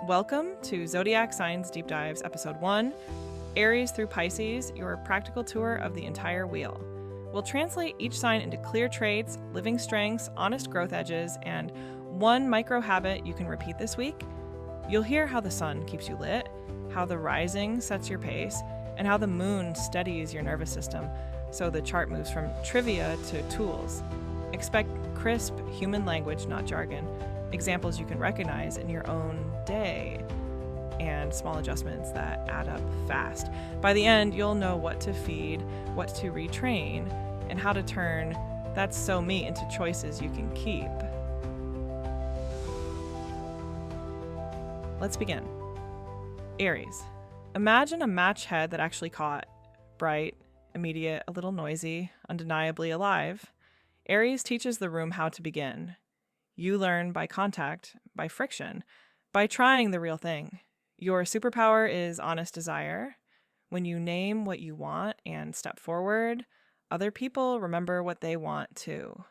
Welcome to Zodiac Signs Deep Dives, Episode 1, Aries through Pisces, your practical tour of the entire wheel. We'll translate each sign into clear traits, living strengths, honest growth edges, and one micro habit you can repeat this week. You'll hear how the sun keeps you lit, how the rising sets your pace, and how the moon steadies your nervous system, so the chart moves from trivia to tools. Expect crisp human language, not jargon, examples you can recognize in your own day, and small adjustments that add up fast. By the end, you'll know what to feed, what to retrain, and how to turn "that's so me" into choices you can keep. Let's begin. Aries. Imagine a match head that actually caught. Bright, immediate, a little noisy, undeniably alive. Aries teaches the room how to begin. You learn by contact, by friction, by trying the real thing. Your superpower is honest desire. When you name what you want and step forward, other people remember what they want too.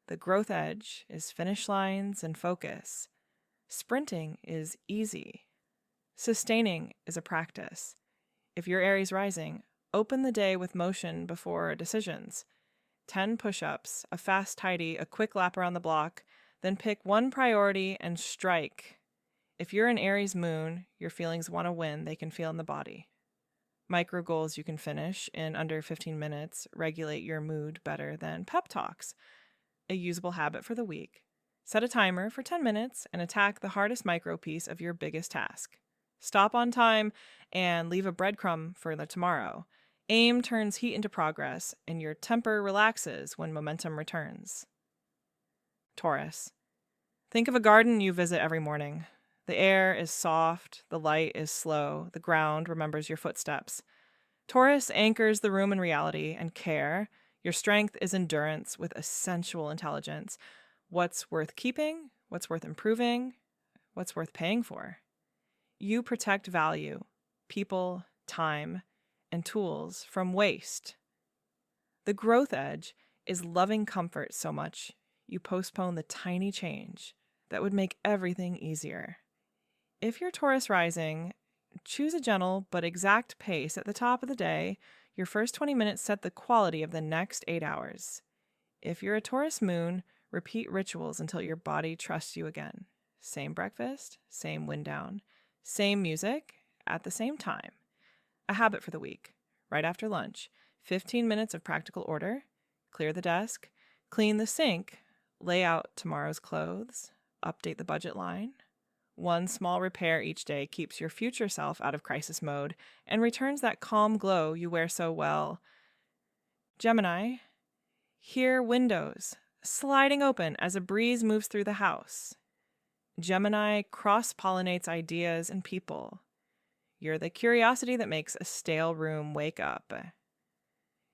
The growth edge is finish lines and focus. Sprinting is easy. Sustaining is a practice. If you're Aries rising, open the day with motion before decisions. 10 push-ups, a fast tidy, a quick lap around the block, then pick one priority and strike. If you're an Aries moon, your feelings want to win, they can feel in the body. Micro goals you can finish in under 15 minutes regulate your mood better than pep talks. A usable habit for the week. Set a timer for 10 minutes and attack the hardest micro piece of your biggest task. Stop on time and leave a breadcrumb for the tomorrow. Aim turns heat into progress, and your temper relaxes when momentum returns. Taurus. Think of a garden you visit every morning. The air is soft, the light is slow, the ground remembers your footsteps. Taurus anchors the room in reality and care. Your strength is endurance with a sensual intelligence. What's worth keeping? What's worth improving? What's worth paying for? You protect value, people, time, and tools from waste. The growth edge is loving comfort so much you postpone the tiny change that would make everything easier. If you're Taurus rising, choose a gentle but exact pace at the top of the day. Your first 20 minutes set the quality of the next 8 hours. If you're a Taurus moon, repeat rituals until your body trusts you again. Same breakfast, same wind down, same music at the same time. A habit for the week. Right after lunch, 15 minutes of practical order, clear the desk, clean the sink, lay out tomorrow's clothes, update the budget line. One small repair each day keeps your future self out of crisis mode and returns that calm glow you wear so well. Gemini. Hear windows sliding open as a breeze moves through the house. Gemini cross-pollinates ideas and people. You're the curiosity that makes a stale room wake up.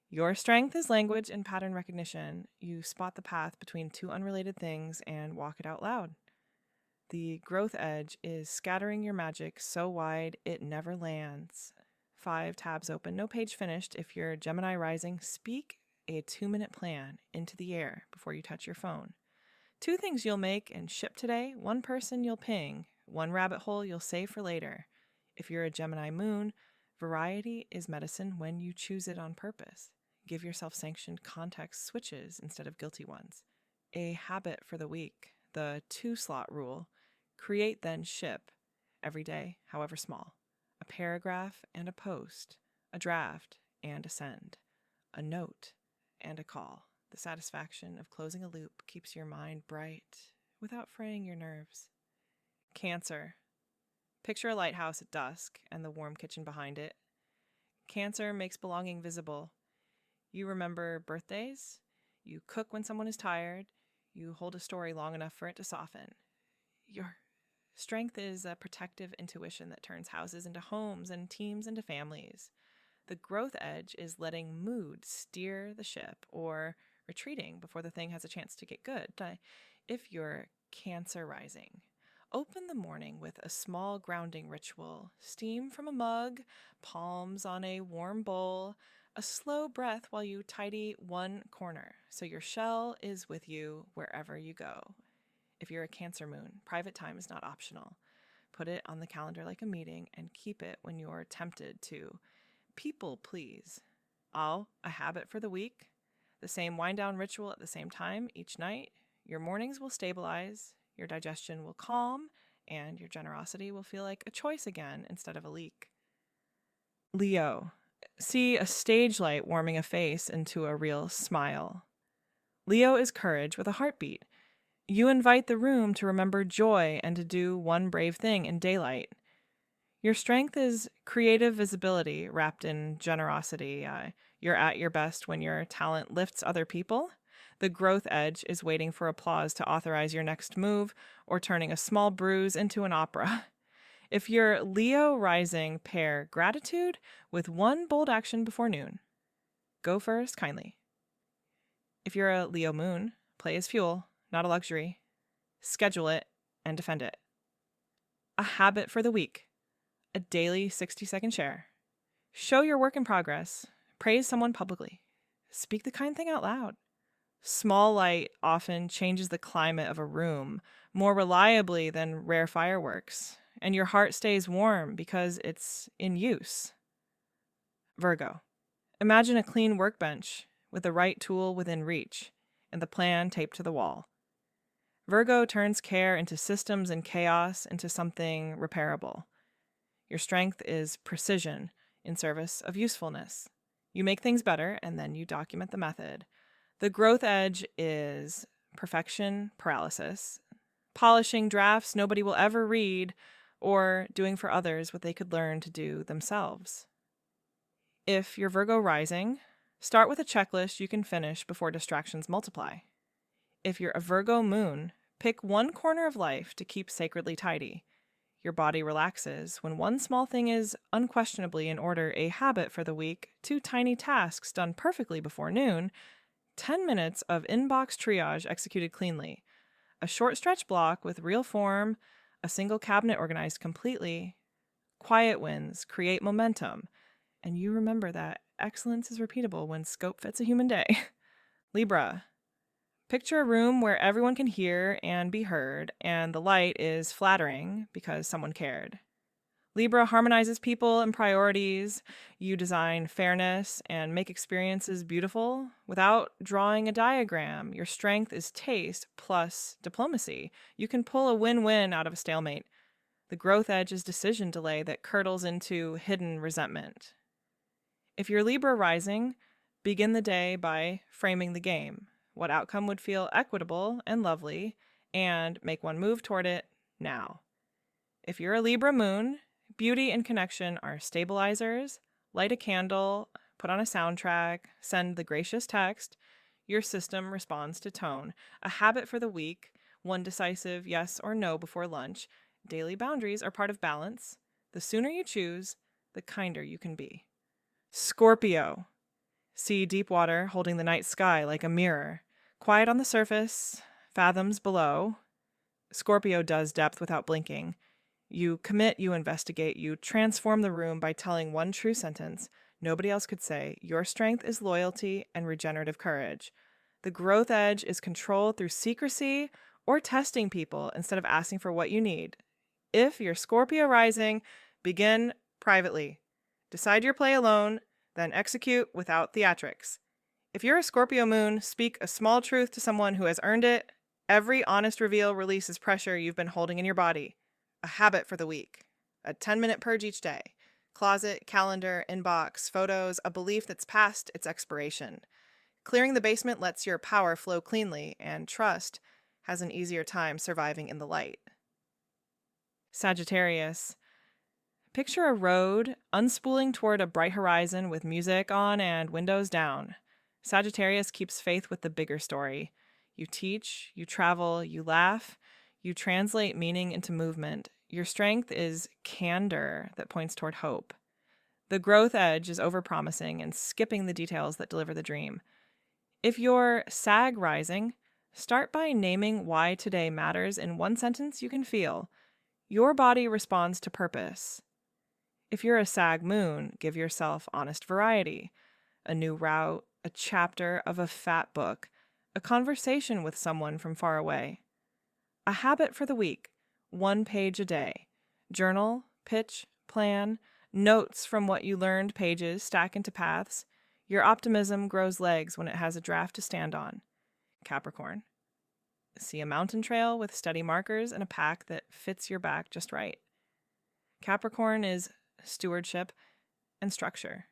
Your strength is language and pattern recognition. You spot the path between two unrelated things and walk it out loud. The growth edge is scattering your magic so wide it never lands. 5 tabs open, no page finished. If you're Gemini rising, speak a 2-minute plan into the air before you touch your phone. 2 things you'll make and ship today, 1 person you'll ping, 1 rabbit hole you'll save for later. If you're a Gemini moon, variety is medicine when you choose it on purpose. Give yourself sanctioned context switches instead of guilty ones. A habit for the week, the 2-slot rule. Create then ship, every day, however small. A paragraph and a post, a draft and a send, a note and a call. The satisfaction of closing a loop keeps your mind bright without fraying your nerves. Cancer. Picture a lighthouse at dusk and the warm kitchen behind it. Cancer makes belonging visible. You remember birthdays. You cook when someone is tired. You hold a story long enough for it to soften. Your strength is a protective intuition that turns houses into homes and teams into families. The growth edge is letting mood steer the ship or retreating before the thing has a chance to get good. If you're Cancer rising, open the morning with a small grounding ritual. Steam from a mug, palms on a warm bowl, a slow breath while you tidy one corner so your shell is with you wherever you go. If you're a Cancer moon, private time is not optional. put it on the calendar like a meeting and keep it when you're tempted to people please. A habit for the week. The same wind down ritual at the same time each night. Your mornings will stabilize, your digestion will calm, and your generosity will feel like a choice again instead of a leak. Leo. See a stage light warming a face into a real smile. Leo is courage with a heartbeat. You invite the room to remember joy and to do one brave thing in daylight. Your strength is creative visibility wrapped in generosity. You're at your best when your talent lifts other people. The growth edge is waiting for applause to authorize your next move or turning a small bruise into an opera. If you're Leo rising, pair gratitude with one bold action before noon. Go first, kindly. If you're a Leo moon, play as fuel, not a luxury. Schedule it and defend it. A habit for the week. A daily 60-second share. Show your work in progress. Praise someone publicly. Speak the kind thing out loud. Small light often changes the climate of a room more reliably than rare fireworks, and your heart stays warm because it's in use. Virgo. Imagine a clean workbench with the right tool within reach and the plan taped to the wall. Virgo turns care into systems and chaos into something repairable. Your strength is precision in service of usefulness. You make things better and then you document the method. The growth edge is perfection paralysis, polishing drafts nobody will ever read, or doing for others what they could learn to do themselves. If you're Virgo rising, start with a checklist you can finish before distractions multiply. If you're a Virgo moon, pick one corner of life to keep sacredly tidy. Your body relaxes when one small thing is unquestionably in order. A habit for the week, 2 tiny tasks done perfectly before noon, 10 minutes of inbox triage executed cleanly, a short stretch block with real form, a single cabinet organized completely. Quiet wins create momentum, and you remember that excellence is repeatable when scope fits a human day. Libra. Picture a room where everyone can hear and be heard, and the light is flattering because someone cared. Libra harmonizes people and priorities. You design fairness and make experiences beautiful without drawing a diagram. Your strength is taste plus diplomacy. You can pull a win-win out of a stalemate. The growth edge is decision delay that curdles into hidden resentment. If you're Libra rising, begin the day by framing the game. What outcome would feel equitable and lovely, and make one move toward it now. If you're a Libra moon, beauty and connection are stabilizers. Light a candle, put on a soundtrack, send the gracious text. Your system responds to tone. A habit for the week, one decisive yes or no before lunch. Daily boundaries are part of balance. The sooner you choose, the kinder you can be. Scorpio. See deep water holding the night sky like a mirror. Quiet on the surface, fathoms below. Scorpio does depth without blinking. You commit, you investigate, you transform the room by telling one true sentence nobody else could say. Your strength is loyalty and regenerative courage. The growth edge is control through secrecy or testing people instead of asking for what you need. If you're Scorpio rising, begin privately. Decide your play alone, then execute without theatrics. If you're a Scorpio moon, speak a small truth to someone who has earned it. Every honest reveal releases pressure you've been holding in your body. A habit for the week. A 10-minute purge each day. Closet, calendar, inbox, photos, a belief that's past its expiration. Clearing the basement lets your power flow cleanly, and trust has an easier time surviving in the light. Sagittarius. Picture a road unspooling toward a bright horizon with music on and windows down. Sagittarius keeps faith with the bigger story. You teach, you travel, you laugh, you translate meaning into movement. Your strength is candor that points toward hope. The growth edge is overpromising and skipping the details that deliver the dream. If you're Sag rising, start by naming why today matters in one sentence you can feel. Your body responds to purpose. If you're a Sag moon, give yourself honest variety. A new route, a chapter of a fat book, a conversation with someone from far away. A habit for the week, 1 page a day. Journal, pitch, plan, notes from what you learned pages stack into paths. Your optimism grows legs when it has a draft to stand on. Capricorn. See a mountain trail with steady markers and a pack that fits your back just right. Capricorn is stewardship and structure.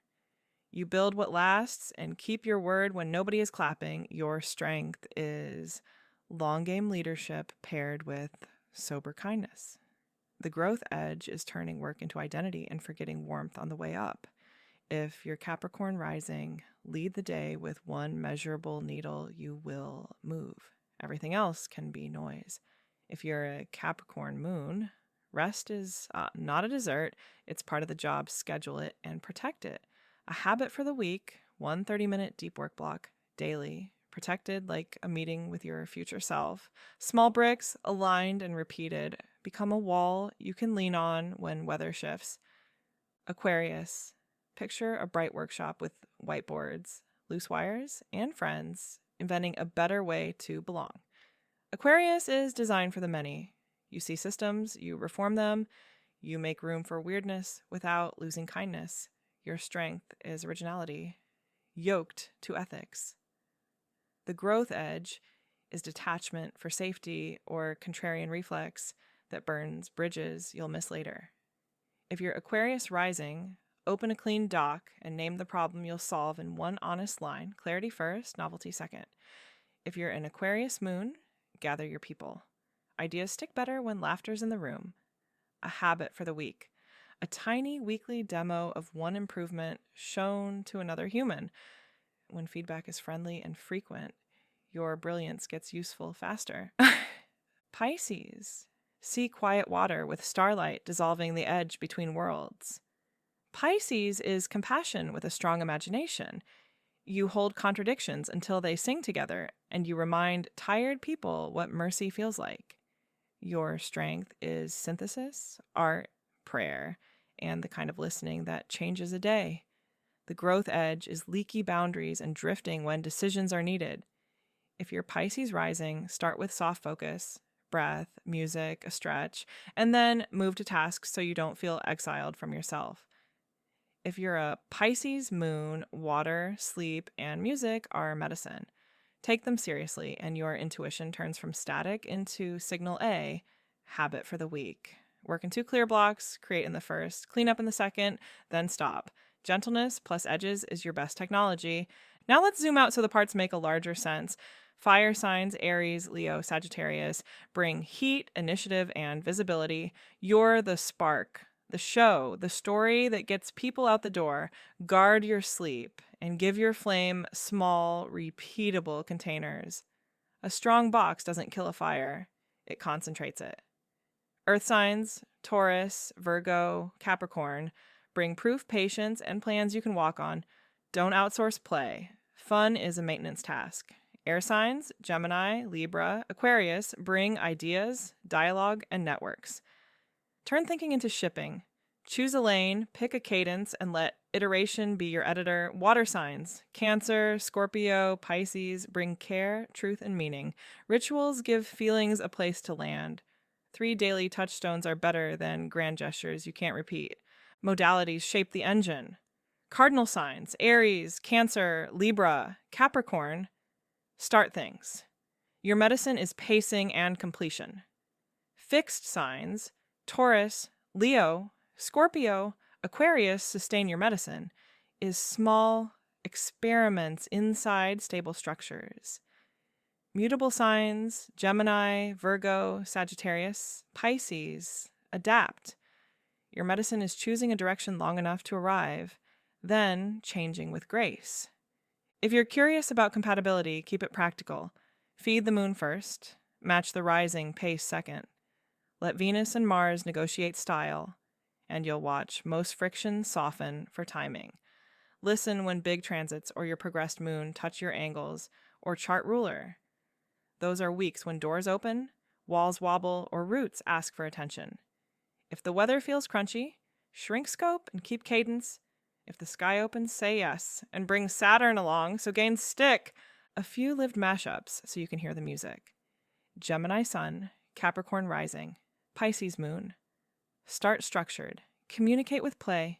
You build what lasts and keep your word when nobody is clapping. Your strength is long game leadership paired with sober kindness. The growth edge is turning work into identity and forgetting warmth on the way up. If you're Capricorn rising, lead the day with one measurable needle you will move. Everything else can be noise. If you're a Capricorn moon, rest is not a dessert. It's part of the job. Schedule it and protect it. A habit for the week, one 30-minute deep work block daily, protected like a meeting with your future self. Small bricks, aligned and repeated, become a wall you can lean on when weather shifts. Aquarius. Picture a bright workshop with whiteboards, loose wires, and friends, inventing a better way to belong. Aquarius is designed for the many. You see systems, you reform them, you make room for weirdness without losing kindness. Your strength is originality, yoked to ethics. The growth edge is detachment for safety or contrarian reflex that burns bridges you'll miss later. If you're Aquarius rising, open a clean doc and name the problem you'll solve in one honest line. Clarity first, novelty second. If you're an Aquarius moon, gather your people. Ideas stick better when laughter's in the room. A habit for the week. A tiny weekly demo of one improvement shown to another human. When feedback is friendly and frequent, your brilliance gets useful faster. Pisces. See quiet water with starlight dissolving the edge between worlds. Pisces is compassion with a strong imagination. You hold contradictions until they sing together, and you remind tired people what mercy feels like. Your strength is synthesis, art, prayer, and the kind of listening that changes a day. The growth edge is leaky boundaries and drifting when decisions are needed. If you're Pisces rising, start with soft focus, breath, music, a stretch, and then move to tasks so you don't feel exiled from yourself. If you're a Pisces moon, water, sleep, and music are medicine. Take them seriously, and your intuition turns from static into signal A, habit for the week. Work in 2 clear blocks, create in the first, clean up in the second, then stop. Gentleness plus edges is your best technology. Now let's zoom out so the parts make a larger sense. Fire signs, Aries, Leo, Sagittarius, bring heat, initiative, and visibility. You're the spark, the show, the story that gets people out the door. Guard your sleep and give your flame small, repeatable containers. A strong box doesn't kill a fire, it concentrates it. Earth signs, Taurus, Virgo, Capricorn, bring proof, patience, and plans you can walk on. Don't outsource play. Fun is a maintenance task. Air signs, Gemini, Libra, Aquarius, bring ideas, dialogue, and networks. Turn thinking into shipping. Choose a lane, pick a cadence, and let iteration be your editor. Water signs, Cancer, Scorpio, Pisces, bring care, truth, and meaning. Rituals give feelings a place to land. 3 daily touchstones are better than grand gestures you can't repeat. Modalities shape the engine. Cardinal signs, Aries, Cancer, Libra, Capricorn, start things. Your medicine is pacing and completion. Fixed signs, Taurus, Leo, Scorpio, Aquarius, sustain your medicine, is small experiments inside stable structures. Mutable signs, Gemini, Virgo, Sagittarius, Pisces, adapt. Your medicine is choosing a direction long enough to arrive, then changing with grace. If you're curious about compatibility, keep it practical. Feed the moon first, match the rising pace second. Let Venus and Mars negotiate style, and you'll watch most friction soften for timing. Listen when big transits or your progressed moon touch your angles or chart ruler. Those are weeks when doors open, walls wobble, or roots ask for attention. If the weather feels crunchy, shrink scope and keep cadence. If the sky opens, say yes, and bring Saturn along so gains stick. A few lived mashups so you can hear the music. Gemini sun, Capricorn rising, Pisces moon. Start structured. Communicate with play.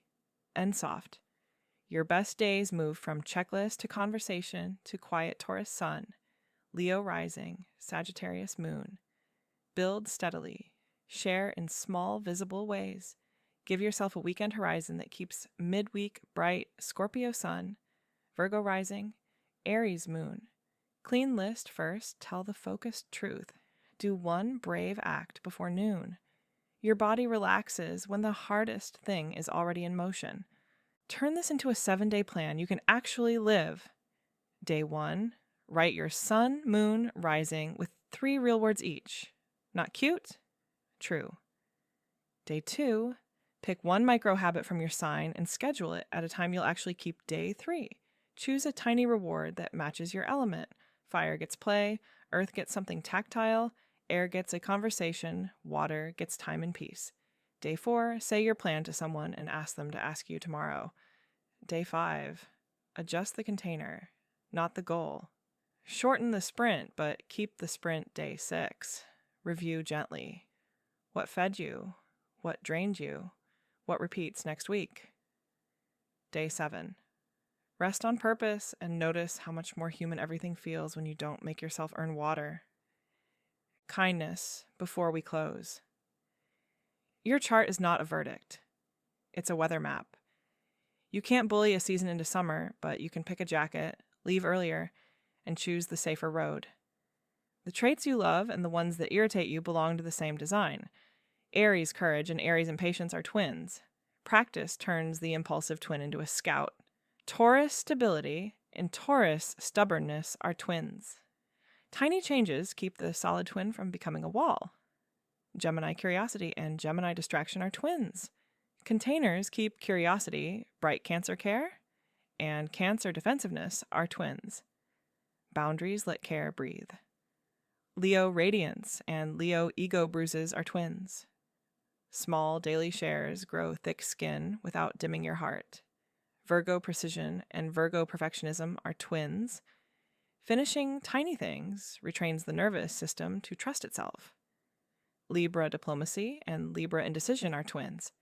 End soft. Your best days move from checklist to conversation to quiet Taurus sun, Leo rising, Sagittarius moon. Build steadily. Share in small, visible ways. Give yourself a weekend horizon that keeps midweek bright Scorpio sun, Virgo rising, Aries moon. Clean list first, tell the focused truth. Do one brave act before noon. Your body relaxes when the hardest thing is already in motion. Turn this into a 7-day plan you can actually live. Day 1, write your sun, moon, rising with 3 real words each. Not cute? True. Day 2, pick one micro habit from your sign and schedule it at a time you'll actually keep. Day 3, choose a tiny reward that matches your element. Fire gets play, earth gets something tactile, air gets a conversation, water gets time and peace. Day 4, say your plan to someone and ask them to ask you tomorrow. Day 5, adjust the container, not the goal. Shorten the sprint, but keep the sprint. Day 6, review gently. What fed you? What drained you? What repeats next week? Day 7, rest on purpose and notice how much more human everything feels when you don't make yourself earn water. Kindness before we close. Your chart is not a verdict. It's a weather map. You can't bully a season into summer, but you can pick a jacket, leave earlier, and choose the safer road. The traits you love and the ones that irritate you belong to the same design. Aries courage and Aries impatience are twins. Practice turns the impulsive twin into a scout. Taurus stability and Taurus stubbornness are twins. Tiny changes keep the solid twin from becoming a wall. Gemini curiosity and Gemini distraction are twins. Containers keep curiosity, bright Cancer care, and Cancer defensiveness are twins. Boundaries let care breathe. Leo radiance and Leo ego bruises are twins. Small daily shares grow thick skin without dimming your heart. Virgo precision and Virgo perfectionism are twins. Finishing tiny things retrains the nervous system to trust itself. Libra diplomacy and Libra indecision are twins.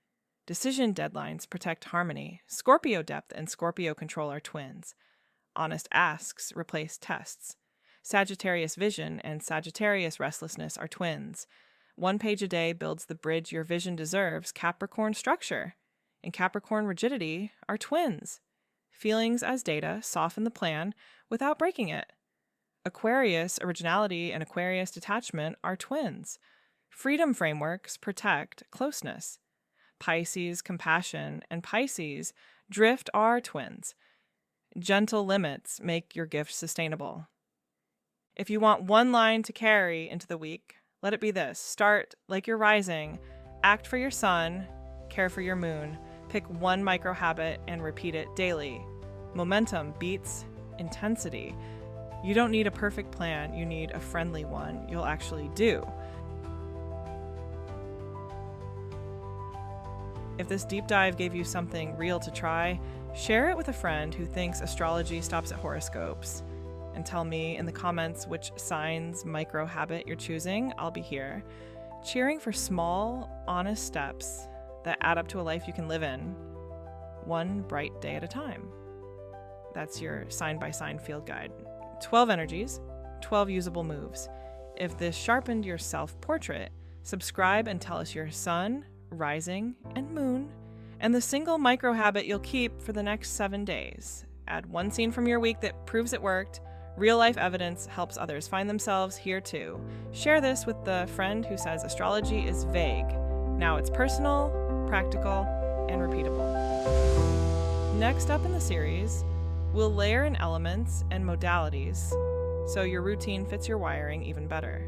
Decision deadlines protect harmony. Scorpio depth and Scorpio control are twins. Honest asks replace tests. Sagittarius vision and Sagittarius restlessness are twins. 1 page a day builds the bridge your vision deserves. Capricorn structure and Capricorn rigidity are twins. Feelings as data soften the plan without breaking it. Aquarius originality and Aquarius detachment are twins. Freedom frameworks protect closeness. Pisces compassion and Pisces drift are twins. Gentle limits make your gift sustainable. If you want one line to carry into the week, let it be this. Start like you're rising, act for your sun, care for your moon, pick one micro habit and repeat it daily. Momentum beats intensity. You don't need a perfect plan, you need a friendly one you'll actually do. If this deep dive gave you something real to try, share it with a friend who thinks astrology stops at horoscopes. And tell me in the comments which signs micro habit you're choosing. I'll be here, cheering for small, honest steps that add up to a life you can live in, one bright day at a time. That's your sign-by-sign field guide. 12 energies, 12 usable moves. If this sharpened your self-portrait, subscribe and tell us your sun, rising, and moon, and the single micro habit you'll keep for the next 7 days. Add one scene from your week that proves it worked. Real-life evidence helps others find themselves here too. Share this with the friend who says astrology is vague. Now it's personal, practical, and repeatable. Next up in the series, we'll layer in elements and modalities so your routine fits your wiring even better.